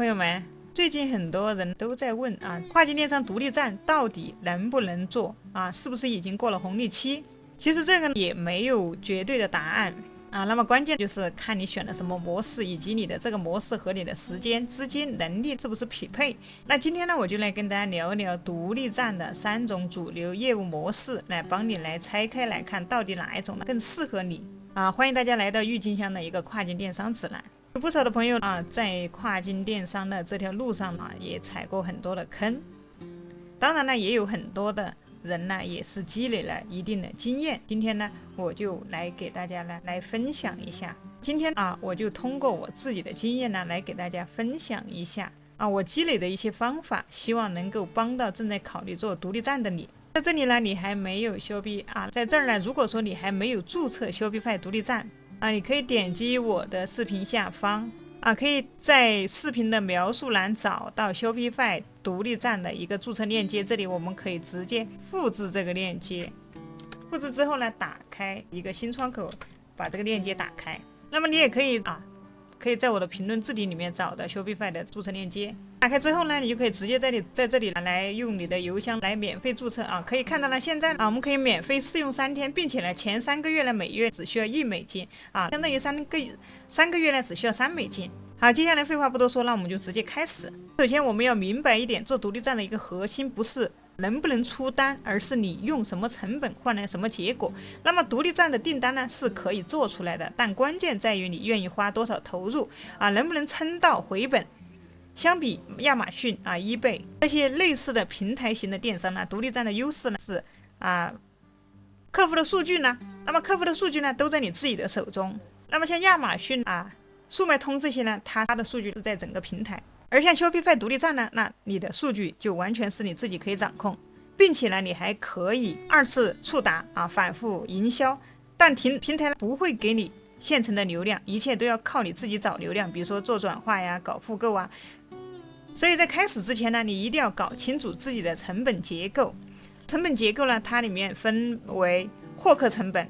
朋友们，最近很多人都在问跨境电商独立站到底能不能做是不是已经过了红利期？其实这个也没有绝对的答案那么关键就是看你选了什么模式，以及你的这个模式和你的时间、资金、能力是不是匹配。那今天呢，我就来跟大家聊一聊独立站的3种主流业务模式，来帮你来拆开来看，到底哪一种更适合你欢迎大家来到郁金香的一个跨境电商指南。有不少的朋友在跨境电商的这条路上也踩过很多的坑，当然呢，也有很多的人呢也是积累了一定的经验。今天呢，我就来给大家来分享一下。今天我就通过我自己的经验呢，来给大家分享一下我积累的一些方法，希望能够帮到正在考虑做独立站的你。在这里呢，你还没有Shopee在这儿呢，如果说你还没有注册Shopify独立站你可以点击我的视频下方可以在视频的描述栏找到Shopify独立站的一个注册链接，这里我们可以直接复制这个链接，复制之后呢，打开一个新窗口，把这个链接打开。那么你也可以可以在我的评论置顶里面找到Shopify的注册链接，打开之后呢，你就可以直接在这里来用你的邮箱来免费注册可以看到呢，现在我们可以免费试用3天，并且呢，前3个月呢，每月只需要$1相当于3个月呢，只需要$3。好，接下来废话不多说，那我们就直接开始。首先我们要明白一点，做独立站的一个核心不是能不能出单，而是你用什么成本换来什么结果。那么独立站的订单呢是可以做出来的，但关键在于你愿意花多少投入能不能撑到回本。相比亚马逊eBay 这些类似的平台型的电商呢，独立站的优势呢是客户的数据呢，那么客户的数据呢都在你自己的手中。那么像亚马逊速卖通这些呢，它的数据是在整个平台。而像 Shopify 独立站呢，那你的数据就完全是你自己可以掌控，并且呢，你还可以2次触达反复营销，但平台不会给你现成的流量，一切都要靠你自己找流量，比如说做转化呀、搞复购所以在开始之前呢，你一定要搞清楚自己的成本结构。成本结构呢，它里面分为获客成本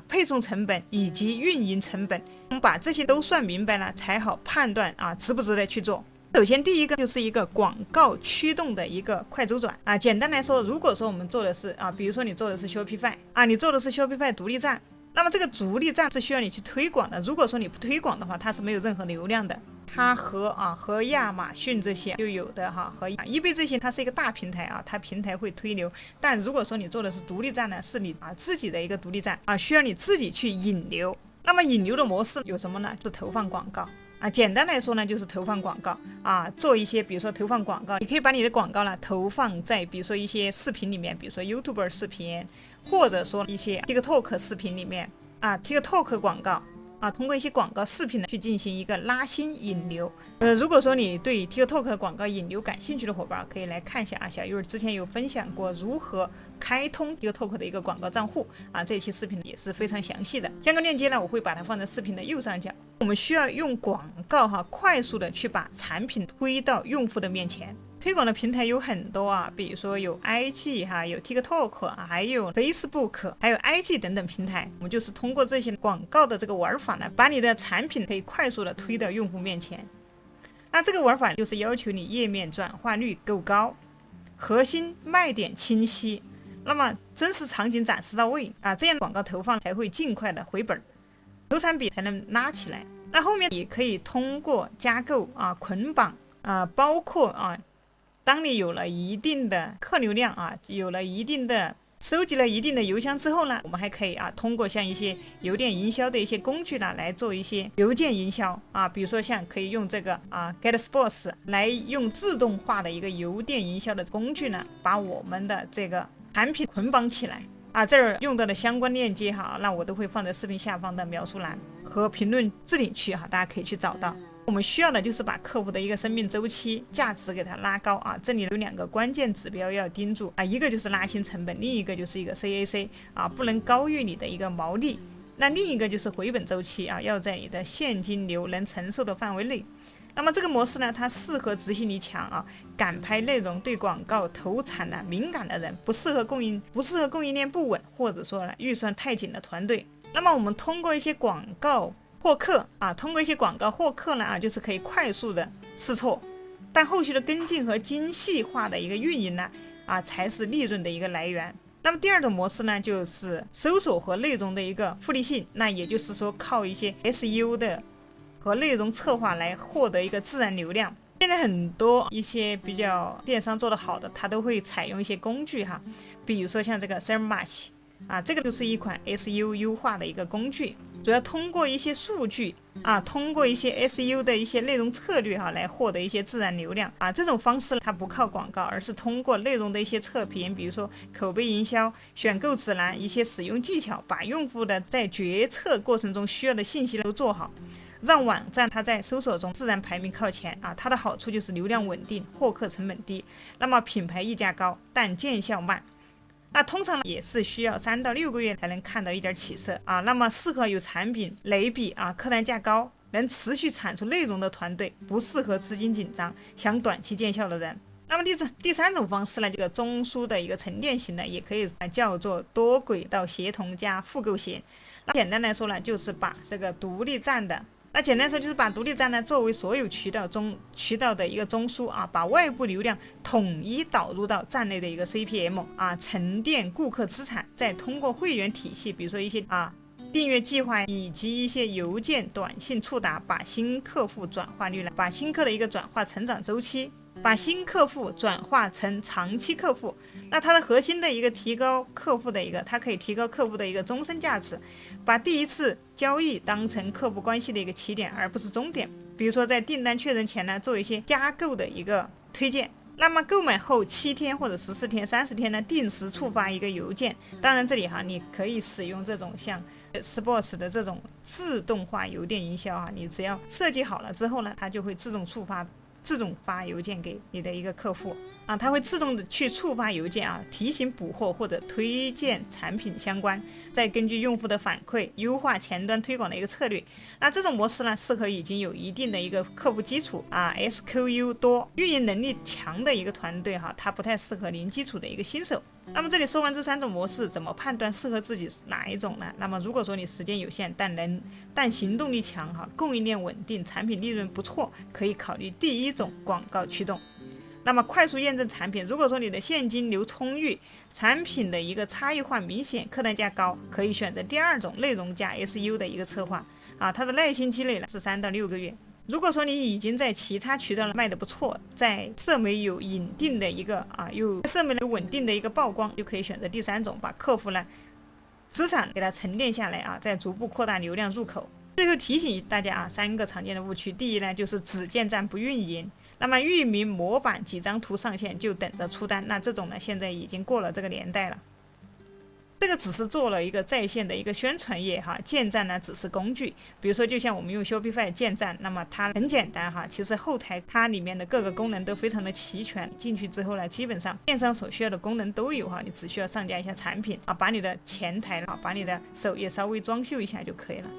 配送成本以及运营成本，我们把这些都算明白了，才好判断值不值得去做。首先第一个就是一个广告驱动的一个快周转简单来说，如果说我们做的是比如说你做的是 Shopify 你做的是 Shopify 独立站，那么这个独立站是需要你去推广的。如果说你不推广的话，它是没有任何流量的。它和亚马逊这些就有的和eBay这些，它是一个大平台它平台会推流。但如果说你做的是独立站呢，是你自己的一个独立站需要你自己去引流。那么引流的模式有什么呢？是投放广告简单来说呢，就是投放广告做一些，比如说投放广告，你可以把你的广告呢投放在比如说一些视频里面，比如说 YouTuber 视频，或者说一些 TikTok 视频里面TikTok 广告通过一些广告视频去进行一个拉新引流。如果说你对 TikTok 广告引流感兴趣的伙伴，可以来看一下小玉之前有分享过如何开通 TikTok 的一个广告账户这一期视频也是非常详细的，相关链接呢我会把它放在视频的右上角。我们需要用广告快速的去把产品推到用户的面前。推广的平台有很多比如说有 IG 有 TikTok 还有 Facebook 还有 IG 等等平台。我们就是通过这些广告的这个玩法呢，把你的产品可以快速的推到用户面前。那这个玩法就是要求你页面转化率够高，核心卖点清晰，那么真实场景展示到位这样广告投放才会尽快的回本，投产比才能拉起来。那后面也可以通过加购捆绑包括当你有了一定的客流量有了一定的收集了一定的邮箱之后呢，我们还可以通过像一些邮件营销的一些工具呢，来做一些邮件营销比如说像可以用这个GetSpots 来用自动化的一个邮件营销的工具呢，把我们的这个产品捆绑起来这儿用到的相关链接那我都会放在视频下方的描述栏和评论置顶区大家可以去找到。我们需要的就是把客户的一个生命周期价值给它拉高这里有2个关键指标要盯住一个就是拉新成本，另一个就是一个 CAC 不能高于你的一个毛利。那另一个就是回本周期要在你的现金流能承受的范围内。那么这个模式呢，它适合执行力强敢拍内容、对广告投产敏感的人，不适合供应链不稳或者说预算太紧的团队。那么我们通过一些广告获客啊，通过一些广告获客呢啊，就是可以快速的试错，但后续的跟进和精细化的一个运营呢啊，才是利润的一个来源。那么第二种模式呢，就是搜索和内容的一个互利性，那也就是说靠一些 SEO 的和内容策划来获得一个自然流量。现在很多一些比较电商做得好的，它都会采用一些工具哈，比如说像这个 SERMmatch 啊，这个就是一款 SEO 优化的一个工具，主要通过一些数据啊，通过一些 SEO 的一些内容策略来获得一些自然流量啊。这种方式它不靠广告，而是通过内容的一些测评，比如说口碑营销、选购指南、一些使用技巧，把用户的在决策过程中需要的信息都做好，让网站它在搜索中自然排名靠前啊。它的好处就是流量稳定，获客成本低，那么品牌溢价高，但见效慢。那通常也是需要3到6个月才能看到一点起色啊。那么适合有产品类比啊，客单价高，能持续产出内容的团队，不适合资金紧张、想短期见效的人。那么第三种方式呢，这个中枢的一个沉淀型的，也可以叫做多轨道协同加复购型。那简单来说呢，就是把这个独立站的。简单说就是把独立站呢作为所有渠道的一个中枢啊，把外部流量统一导入到站内的一个 CPM 啊，沉淀顾客资产，再通过会员体系，比如说一些订阅计划以及一些邮件、短信触达，把新客户转化率呢，把新客的一个转化成长周期，把新客户转化成长期客户。那它的核心的一个提高客户的一个，它可以提高客户的一个终身价值，把第一次交易当成客户关系的一个起点，而不是终点。比如说在订单确认前呢，做一些加购的一个推荐。那么购买后7天或者14天、30天呢，定时触发一个邮件。当然这里你可以使用这种像 Sports 的这种自动化邮电营销你只要设计好了之后呢，它就会自动发邮件给你的一个客户它会自动的去触发邮件提醒补货或者推荐产品相关，再根据用户的反馈优化前端推广的一个策略。那这种模式呢，适合已经有一定的一个客户基础SKU 多、运营能力强的一个团队它不太适合零基础的一个新手。那么这里说完这3种模式，怎么判断适合自己哪一种呢？那么如果说你时间有限，但行动力强供应链稳定，产品利润不错，可以考虑第一种广告驱动。那么快速验证产品，如果说你的现金流充裕，产品的一个差异化明显，客单价高，可以选择第二种内容加 SEO 的一个策划它的耐心积累是3到6个月。如果说你已经在其他渠道卖得不错，在社媒有稳定的一个有社媒有稳定的一个曝光，就可以选择第3种，把客户呢资产给它沉淀下来再逐步扩大流量入口。最后提醒大家3个常见的误区。第一呢，就是只建站不运营。那么域名模板几张图上线就等着出单，那这种呢现在已经过了这个年代了。这个只是做了一个在线的一个宣传页建站呢只是工具。比如说就像我们用 Shopify 建站，那么它很简单其实后台它里面的各个功能都非常的齐全，进去之后呢，基本上电商所需要的功能都有你只需要上架一下产品把你的前台把你的首页稍微装修一下就可以了。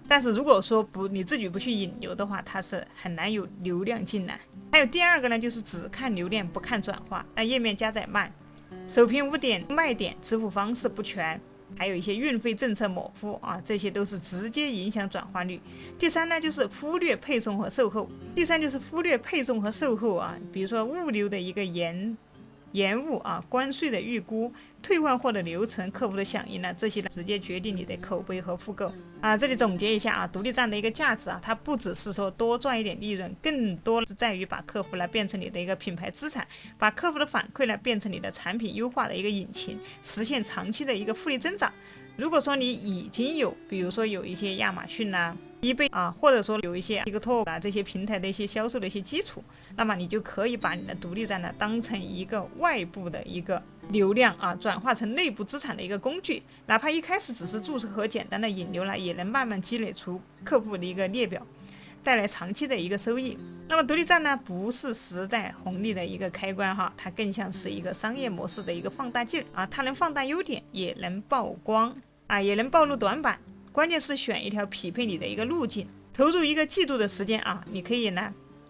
但是如果说你自己不去引流的话，它是很难有流量进来。还有第二个呢，就是只看流量不看转化，页面加载慢，首屏无点，卖点支付方式不全，还有一些运费政策模糊这些都是直接影响转化率。第三呢，就是忽略配送和售后。比如说物流的一个延误关税的预估、退换货的流程、客户的响应这些直接决定你的口碑和复购这里总结一下独立站的一个价值它不只是说多赚一点利润，更多是在于把客户变成你的一个品牌资产，把客户的反馈变成你的产品优化的一个引擎，实现长期的一个复利增长。如果说你已经有比如说有一些亚马逊eBay或者说有一些 TikTok 这些平台的一些销售的一些基础，那么你就可以把你的独立站当成一个外部的一个流量转化成内部资产的一个工具。哪怕一开始只是注册和简单的引流也能慢慢积累出客户的一个列表，带来长期的一个收益。那么独立站不是时代红利的一个开关它更像是一个商业模式的一个放大镜它能放大优点，也能曝光也能暴露短板。关键是选一条匹配你的一个路径，投入1个季度的时间你可以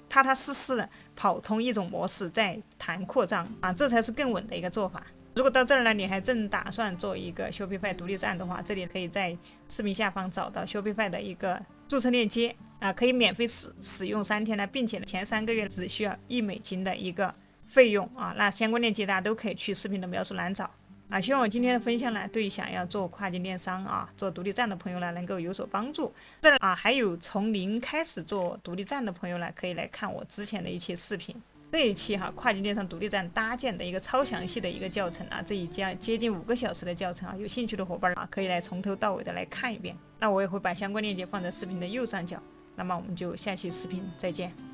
踏踏实实的跑通一种模式，再谈扩张这才是更稳的一个做法。如果到这儿呢，你还正打算做一个 Shopify 独立站的话，这里可以在视频下方找到 Shopify 的一个注册链接啊，可以免费使用3天呢，并且前3个月只需要$1的一个费用啊。那相关链接大家都可以去视频的描述栏找啊。希望我今天的分享呢，对想要做跨境电商啊、做独立站的朋友呢，能够有所帮助。这儿啊，还有从零开始做独立站的朋友呢，可以来看我之前的一期视频。这一期跨境电商独立站搭建的一个超详细的一个教程啊，这已将接近5个小时的教程啊，有兴趣的伙伴啊，可以来从头到尾的来看一遍。那我也会把相关链接放在视频的右上角。那么我们就下期视频再见。